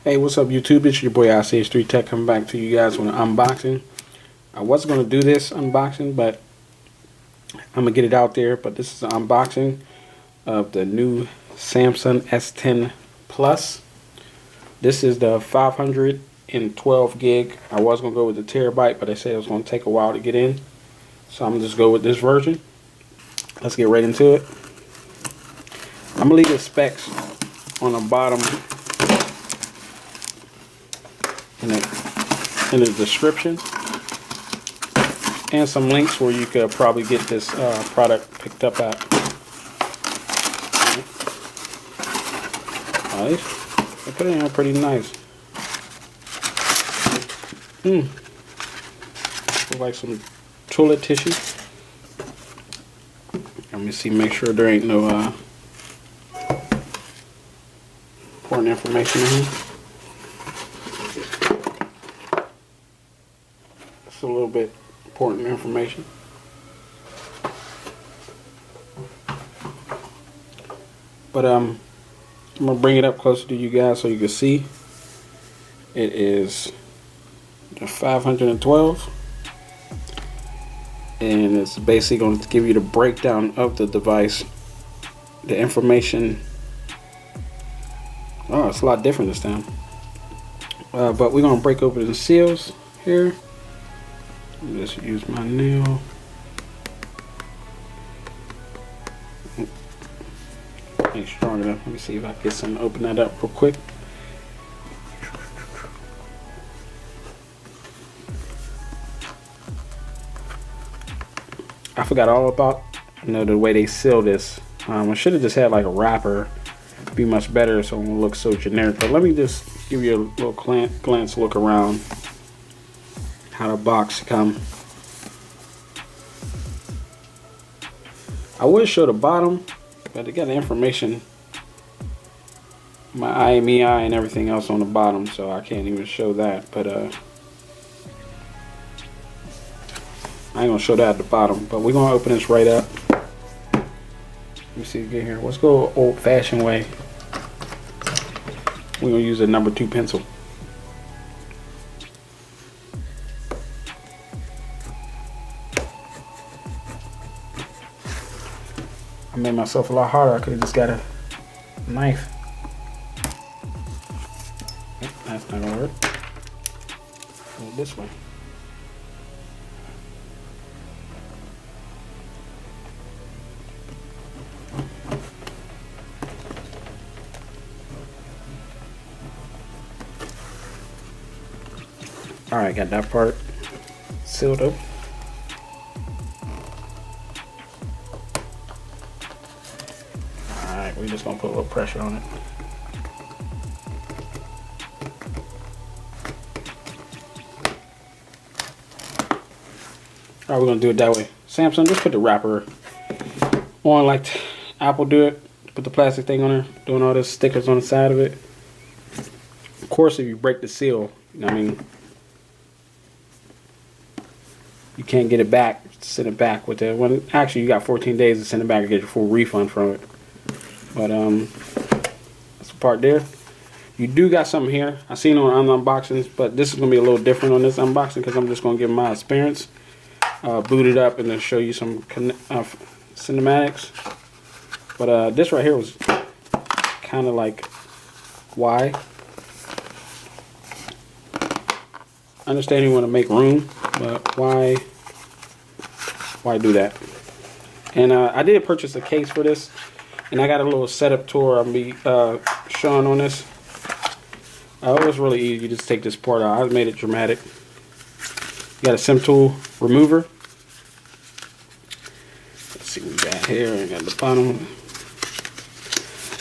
Hey, what's up YouTube? It's your boy ICH3 Tech coming back to you guys with an unboxing. I wasn't going to do this unboxing, but I'm going to get it out there. But this is an unboxing of the new Samsung S10 Plus. This is the 512 gig. I was going to go with the terabyte, but they said it was going to take a while to get in. So I'm going to just go with this version. Let's get right into it. I'm going to leave the specs on the bottom in the description, and some links where you could probably get this product picked up at. Nice. They put it in there pretty nice. Looks like some toilet tissue. Let me see, make sure there ain't no important information in here. It's a little bit important information. But I'm gonna bring it up closer to you guys so you can see. It is the 512, and it's basically going to give you the breakdown of the device, the information. Oh, it's a lot different this time. But we're gonna break open the seals here. Just use my nail. Ain't strong enough. Let me see if I can get something to open that up real quick. I forgot all about the way they seal this. I should have just had like a wrapper. Be much better so it won't look so generic. But let me just give you a little glance look around how the box come. I would show the bottom, but they got the information, my IMEI and everything else on the bottom, so I can't even show that. But I ain't gonna show that at the bottom. But we're gonna open this right up. Let me see again here. Let's go old-fashioned way. We're gonna use a number 2 pencil. I made myself a lot harder. I could have just got a knife. That's not gonna work. Go this way. Alright, got that part sealed up. Alright, we're just gonna put a little pressure on it. Alright, we're gonna do it that way. Samsung, just put the wrapper on like Apple do it. Put the plastic thing on there, doing all those stickers on the side of it. Of course, if you break the seal, I mean, you can't get it back, send it back with it. When actually you got 14 days to send it back and get your full refund from it. But that's the part there. You do got something here. I seen it on unboxings, but this is gonna be a little different on this unboxing because I'm just gonna give my experience. Boot it up and then show you some cinematics. But this right here was kind of like why. I understand you want to make room, but why do that? And I did purchase a case for this, and I got a little setup tour I'll be showing on this. It was really easy. You just take this part out. I made it dramatic. You got a SIM tool remover. Let's see what we got here. I got the bottom.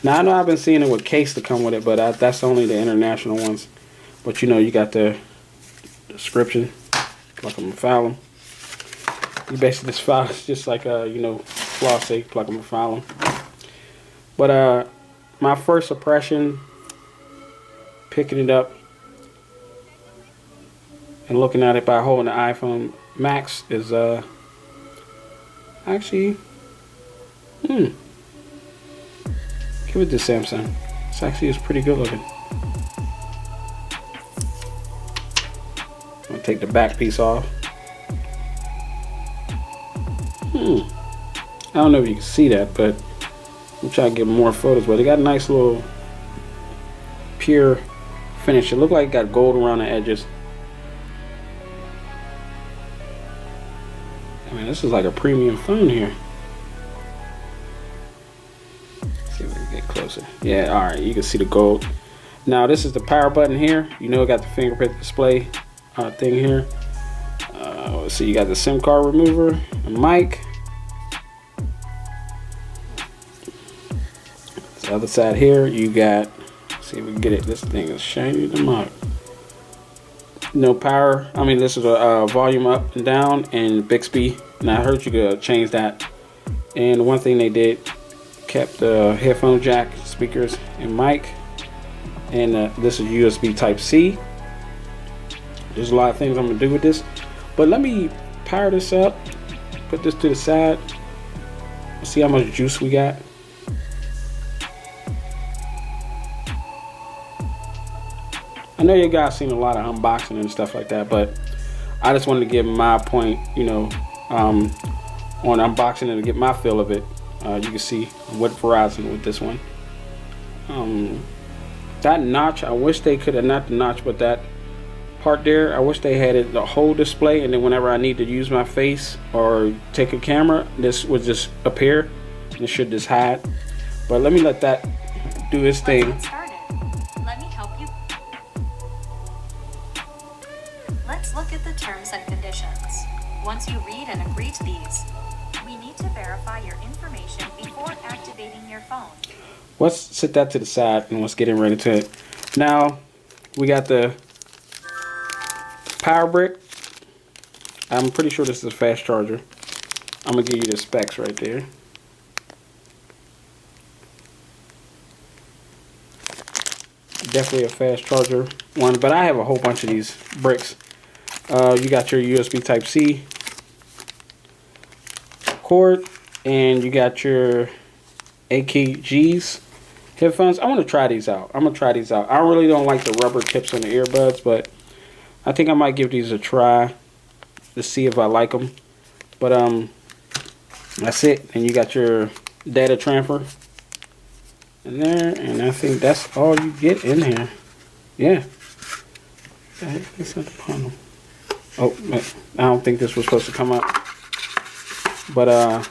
Now I know I've been seeing it with case to come with it, but that's only the international ones. But you know, you got the description, plug them and file them. You basically just file, it's just like floss tape, plug them and file them. But my first impression, picking it up and looking at it by holding the iPhone Max is actually give it to Samsung. This actually is pretty good looking. I'll take the back piece off. I don't know if you can see that, but I'm trying to get more photos. But it got a nice little pure finish. It looked like it got gold around the edges. I mean, this is like a premium phone here. Let's see if we can get closer. Yeah, all right, you can see the gold. Now this is the power button here. You know, it got the fingerprint display thing here. Let's see, you got the SIM card remover, a mic. The other side here, you got. Let's see if we can get it. This thing is shiny the mug. No power. I mean, this is a volume up and down and Bixby. And I heard you could change that. And one thing they did, kept the headphone jack, speakers, and mic. And this is USB Type C. There's a lot of things I'm gonna do with this, but let me power this up. Put this to the side. See how much juice we got. I know you guys seen a lot of unboxing and stuff like that, but I just wanted to give my point, you know, on unboxing and to get my feel of it. You can see what Verizon with this one. That notch, I wish they could have, not the notch, but that part there, I wish they had it the whole display, and then whenever I need to use my face or take a camera, this would just appear and it should just hide. But let me let that do its thing. Let me help you. Let's look at the terms and conditions. Once you read and agree to these, we need to verify your information before activating your phone. Let's set that to the side and let's get in right into it. Now we got the power brick. I'm pretty sure this is a fast charger. I'm gonna give you the specs right there. Definitely a fast charger one, but I have a whole bunch of these bricks. You got your USB Type C cord, and you got your AKGs headphones. I want to try these out. I'm gonna try these out. I really don't like the rubber tips on the earbuds, but I think I might give these a try to see if I like them. But that's it. And you got your data transfer in there, and I think that's all you get in here. Yeah. Oh, I don't think this was supposed to come up. But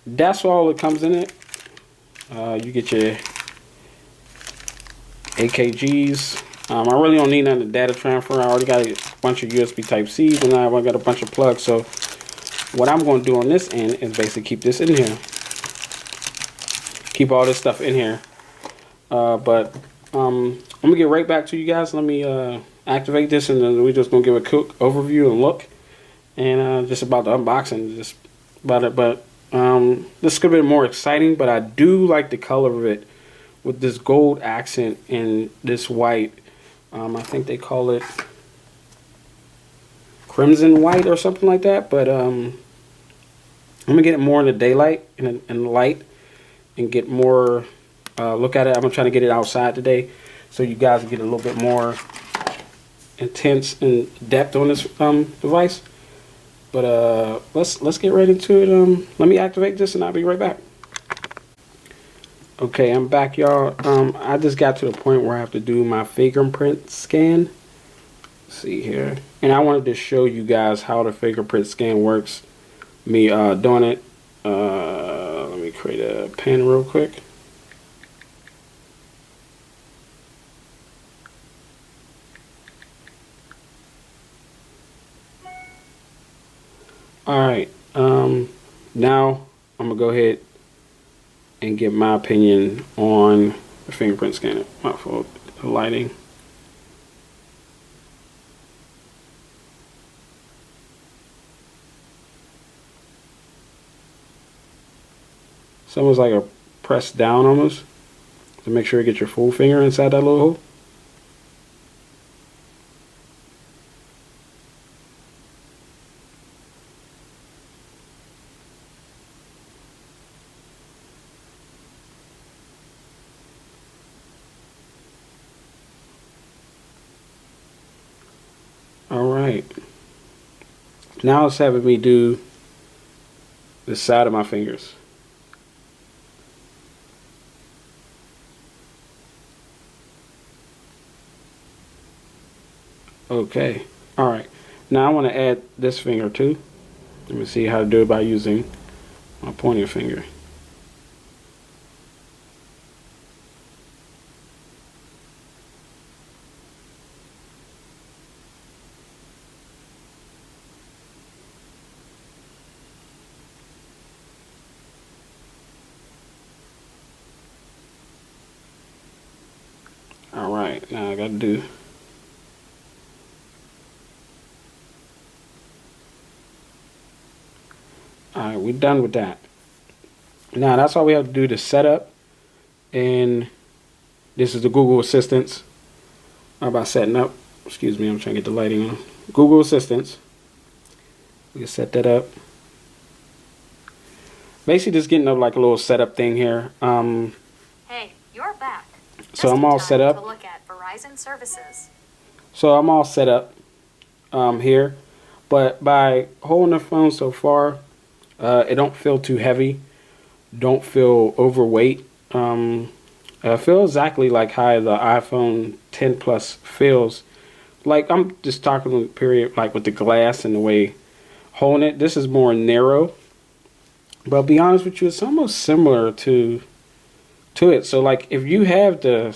that's all that comes in it. You get your AKGs. I really don't need none of the data transfer. I already got a bunch of USB Type C's, and I've got a bunch of plugs. So what I'm going to do on this end is basically keep this in here. Keep all this stuff in here. But I'm going to get right back to you guys. Let me activate this, and then we're just going to give a quick overview and look. And just about the unboxing, just about it. But this could have been more exciting, but I do like the color of it with this gold accent and this white. I think they call it crimson white or something like that. But I'm gonna get it more in the daylight and the light and get more look at it. I'm gonna try to get it outside today, so you guys get a little bit more intense and depth on this device. But let's get right into it. Let me activate this and I'll be right back. Okay, I'm back, y'all. I just got to the point where I have to do my fingerprint scan. Let's see here. And I wanted to show you guys how the fingerprint scan works. Me doing it. Let me create a pen real quick. Alright, now I'm going to go ahead and get my opinion on the fingerprint scanner. My fault, the lighting. It's almost like a press down almost to make sure you get your full finger inside that little hole. Alright. Now it's having me do the side of my fingers. Okay. Alright. Now I want to add this finger too. Let me see how to do it by using my pointer finger. Alright, now I gotta do alright, we're done with that. Now that's all we have to do to set up. And this is the Google Assistants. How about setting up? Excuse me, I'm trying to get the lighting on. Google Assistants. We can set that up. Basically just getting up like a little setup thing here. Hey, you're back. So I'm all set up. To look at Verizon services. So I'm all set up here. But by holding the phone so far, it don't feel too heavy. Don't feel overweight. I feel exactly like how the iPhone 10 Plus feels. Like I'm just talking period like with the glass and the way holding it. This is more narrow. But I'll be honest with you, it's almost similar to it. So like if you have the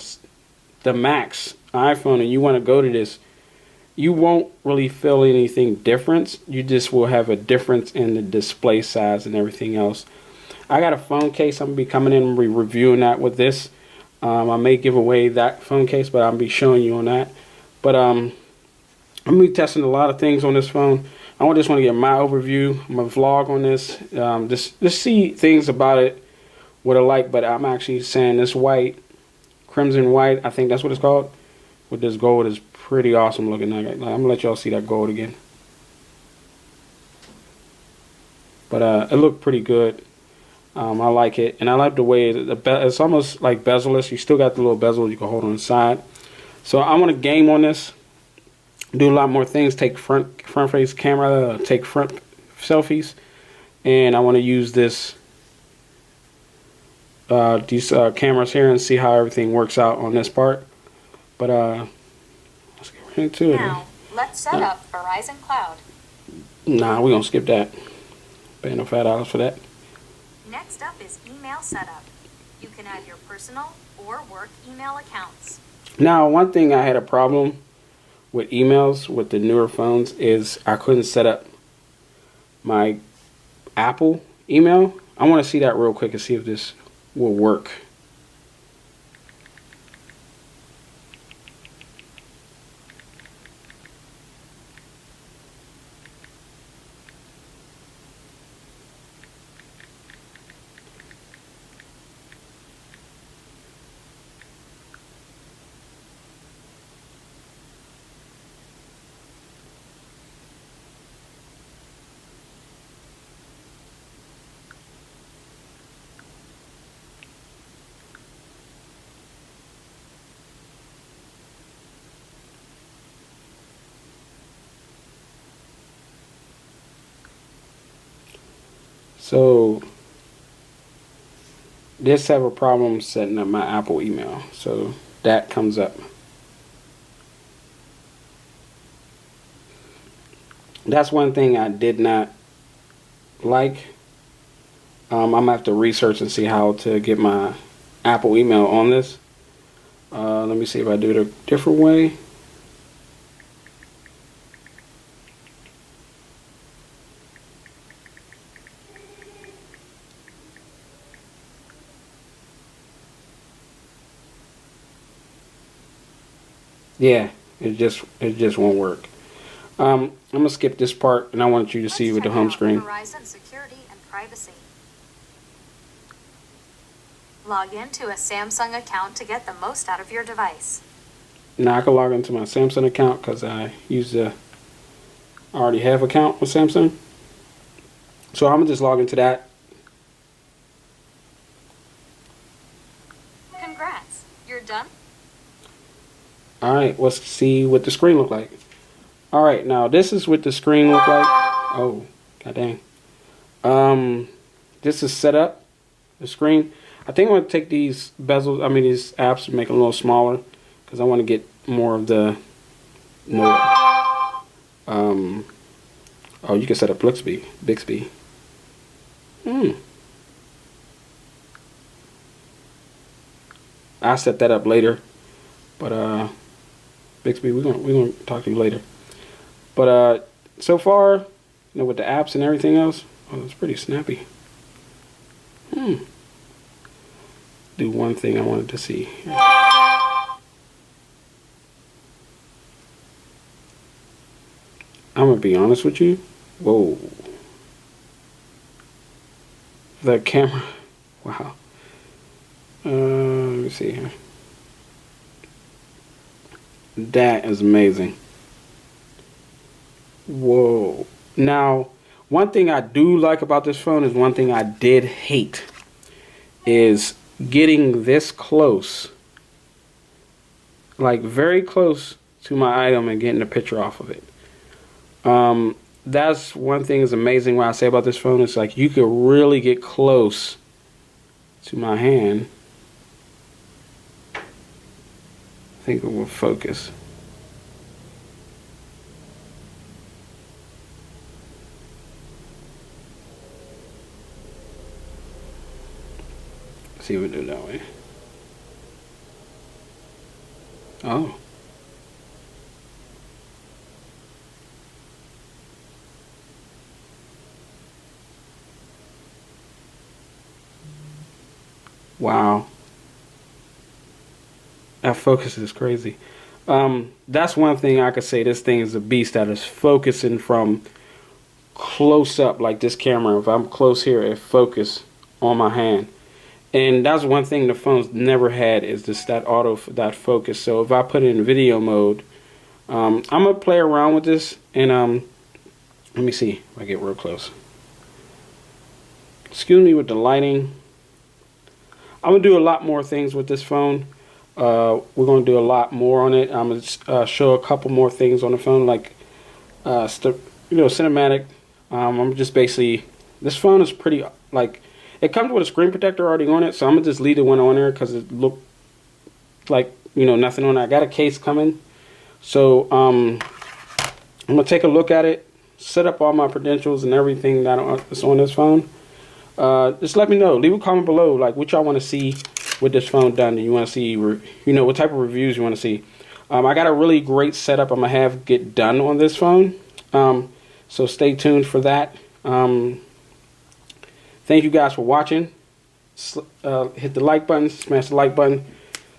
Max iPhone and you want to go to this, you won't really feel anything different. You just will have a difference in the display size and everything else. I got a phone case. I'm gonna be coming in and reviewing that with this. I may give away that phone case, but I'll be showing you on that. But I'm gonna be testing a lot of things on this phone. I just want to get my overview, my vlog on this. Just see things about it, what I like. But I'm actually saying this white, crimson white, I think that's what it's called, with this gold is pretty awesome looking. I'm gonna let y'all see that gold again. But it looked pretty good. I like it, and I like the way it's almost like bezel-less. You still got the little bezel you can hold on the side. So I want to game on this, do a lot more things, take front face camera, take front selfies, and I want to use these cameras here and see how everything works out on this part. But let's get right into it. Now let's set up Verizon Cloud. Nah, we're gonna skip that. Paying no $5 for that. Next up is email setup. You can add your personal or work email accounts. Now, one thing I had a problem with emails with the newer phones is I couldn't set up my Apple email. I want to see that real quick and see if this will work. So this have a problem setting up my Apple email. So that comes up. That's one thing I did not like. I'm gonna have to research and see how to get my Apple email on this. Let me see if I do it a different way. Yeah, it just won't work. I'm gonna skip this part, and I want you to see with the home screen. Verizon security and privacy. Log into a Samsung account to get the most out of your device. Now I can log into my Samsung account because I already have an account with Samsung. So I'm gonna just log into that. Congrats, you're done. All right, let's see what the screen look like. All right, now this is what the screen look like. Oh, god dang. This is set up. The screen. I think I'm gonna take these bezels. I mean these apps and make them a little smaller because I want to get more of the. Oh, you can set up Bixby. I'll set that up later, but Bixby, we're gonna talk to you later. But so far, you know, with the apps and everything else, oh, it's pretty snappy. Do one thing I wanted to see. I'm gonna be honest with you. Whoa. The camera. Wow. Let me see here. That is amazing. Whoa. Now, one thing I do like about this phone is one thing I did hate is getting this close, like very close to my item and getting a picture off of it. That's one thing is amazing what I say about this phone. It's like you could really get close to my hand. I think it will focus. See if we do it that way. Oh. Wow. That focus is crazy. That's one thing I could say. This thing is a beast that is focusing from close up like this camera. If I'm close here, it focuses on my hand. And that's one thing the phone's never had is just that focus. So if I put it in video mode, I'm gonna play around with this and let me see if I get real close. Excuse me with the lighting. I'm gonna do a lot more things with this phone. We're gonna do a lot more on it. I'm gonna show a couple more things on the phone, like cinematic. I'm just basically, this phone is pretty, like, it comes with a screen protector already on it, so I'm gonna just leave the one on there because it looked like, you know, nothing on it. I got a case coming, so I'm gonna take a look at it, set up all my credentials and everything that's on this phone. Just let me know. Leave a comment below, like what y'all want to see with this phone done. Do you want to see, you know, what type of reviews you want to see? I got a really great setup I'm gonna get done on this phone. So stay tuned for that. Thank you guys for watching. Hit the like button, smash the like button,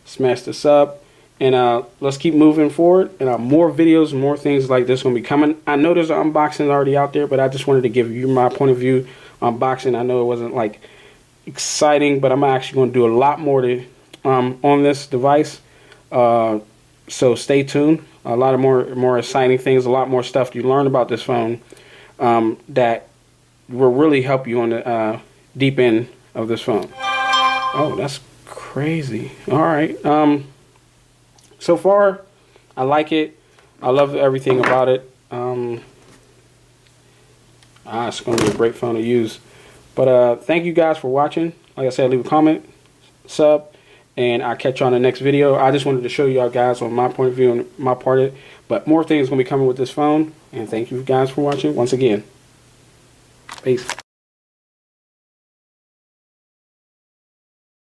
smash the sub, and let's keep moving forward. And more videos, more things like this gonna be coming. I know there's an unboxing already out there, but I just wanted to give you my point of view. Unboxing. I know it wasn't like exciting, but I'm actually going to do a lot more on this device. So stay tuned. A lot of more exciting things, a lot more stuff you learn about this phone that will really help you on the deep end of this phone. Oh, that's crazy. All right. So far, I like it. I love everything about it. It's going to be a great phone to use. But thank you guys for watching. Like I said, leave a comment, sub, and I'll catch you on the next video. I just wanted to show y'all guys on my point of view and my part of it. But more things going to be coming with this phone. And thank you guys for watching once again. Peace.